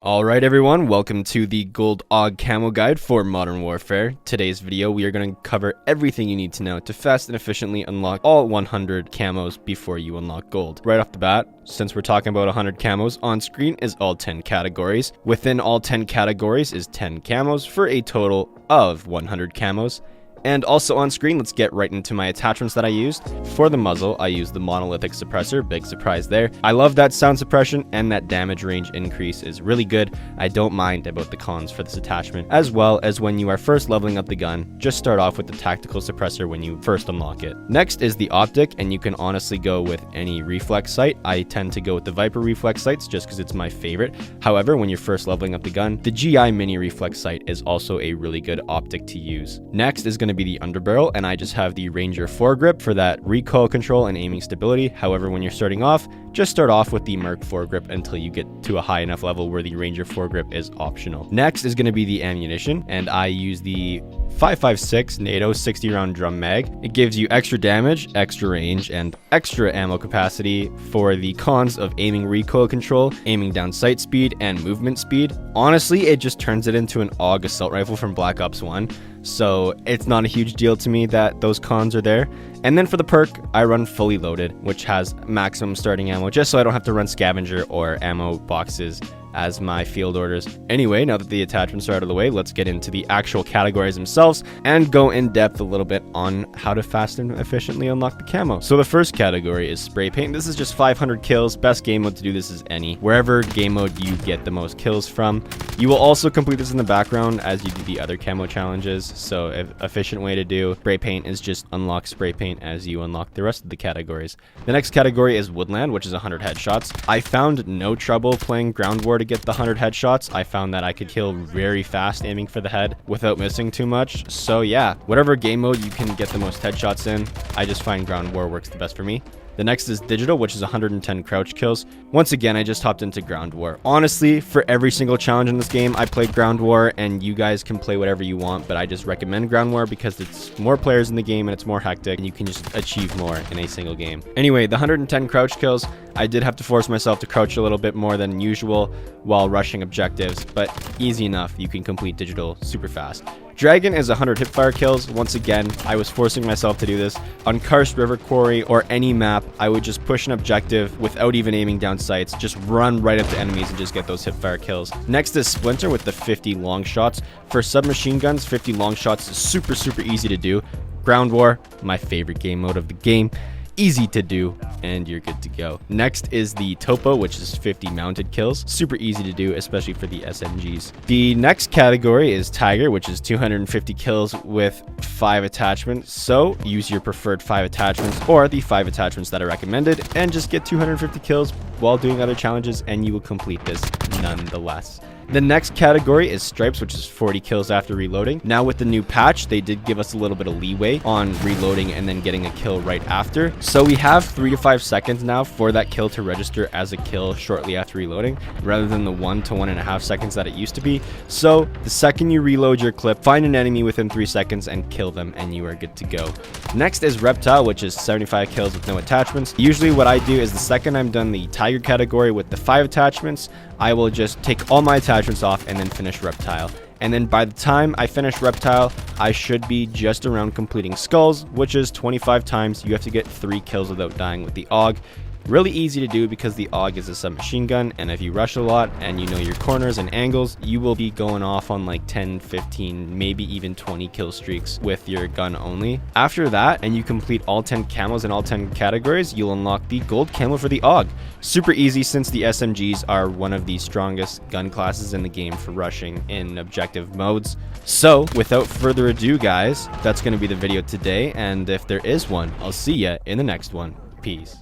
Alright everyone, welcome to the Gold Aug Camo Guide for Modern Warfare. Today's video we are going to cover everything you need to know to fast and efficiently unlock all 100 camos before you unlock gold. Right off the bat, since we're talking about 100 camos, on screen is all 10 categories. Within all 10 categories is 10 camos for a total of 100 camos. And also on screen, let's get right into my attachments that I used. For the muzzle, I used the monolithic suppressor, big surprise there. I love that sound suppression and that damage range increase is really good. I don't mind about the cons for this attachment, as well as when you are first leveling up the gun, just start off with the tactical suppressor when you first unlock it. Next is the optic, and you can honestly go with any reflex sight. I tend to go with the Viper reflex sights just because it's my favorite. However, when you're first leveling up the gun, the GI mini reflex sight is also a really good optic to use. Next is going to be the underbarrel, and I just have the Ranger foregrip for that recoil control and aiming stability. However, when you're starting off, just start off with the Merc foregrip until you get to a high enough level where the Ranger foregrip is optional. Next is going to be the ammunition, and I use the 5.56 NATO 60 round drum mag. It gives you extra damage, extra range, and extra ammo capacity for the cons of aiming recoil control, aiming down sight speed, and movement speed. Honestly, it just turns it into an AUG assault rifle from Black Ops 1. So it's not a huge deal to me that those cons are there. And then for the perk, I run fully loaded, which has maximum starting ammo, just so I don't have to run scavenger or ammo boxes as my field orders. Anyway, now that the attachments are out of the way, let's get into the actual categories themselves and go in depth a little bit on how to fast and efficiently unlock the camo. So the first category is spray paint. This is just 500 kills. Best game mode to do this is any. Wherever game mode you get the most kills from. You will also complete this in the background as you do the other camo challenges. So an efficient way to do spray paint is just unlock spray paint as you unlock the rest of the categories. The next category is Woodland, which is 100 headshots. I found no trouble playing ground war to get the 100 headshots. I found that I could kill very fast aiming for the head without missing too much. So yeah, whatever game mode you can get the most headshots in, I just find ground war works the best for me. The next is digital, which is 110 crouch kills. Once again, I just hopped into ground war. Honestly, for every single challenge in this game, I played ground war, and you guys can play whatever you want, but I just recommend ground war because it's more players in the game and it's more hectic and you can just achieve more in a single game. Anyway, the 110 crouch kills, I did have to force myself to crouch a little bit more than usual while rushing objectives, but easy enough. You can complete digital super fast. Dragon is 100 hipfire kills. Once again, I was forcing myself to do this. On Karst River Quarry or any map, I would just push an objective without even aiming down sights, just run right up to enemies and just get those hipfire kills. Next is Splinter with the 50 long shots. For submachine guns, 50 long shots is super easy to do. Ground war, my favorite game mode of the game. Easy to do, and you're good to go. Next is the Topo, which is 50 mounted kills. Super easy to do, especially for the SMGs. The next category is Tiger, which is 250 kills with 5 attachments. So use your preferred 5 attachments or the 5 attachments that are recommended and just get 250 kills while doing other challenges, and you will complete this nonetheless. The next category is Stripes, which is 40 kills after reloading. Now with the new patch, they did give us a little bit of leeway on reloading and then getting a kill right after. So we have 3 to 5 seconds now for that kill to register as a kill shortly after reloading, rather than the 1 to 1.5 seconds that it used to be. So the second you reload your clip, find an enemy within 3 seconds and kill them, and you are good to go. Next is Reptile, which is 75 kills with no attachments. Usually what I do is the second I'm done the Tiger category with the 5 attachments, I will just take all my attachments off and then finish Reptile. And then by the time I finish Reptile, I should be just around completing Skulls, which is 25 times. You have to get 3 kills without dying with the AUG. Really easy to do because the AUG is a submachine gun, and if you rush a lot and you know your corners and angles, you will be going off on like 10, 15, maybe even 20 kill streaks with your gun only. After that, and you complete all 10 camos in all 10 categories, you'll unlock the gold camo for the AUG. Super easy since the SMGs are one of the strongest gun classes in the game for rushing in objective modes. So without further ado, guys, that's going to be the video today, and if there is one, I'll see ya in the next one. Peace.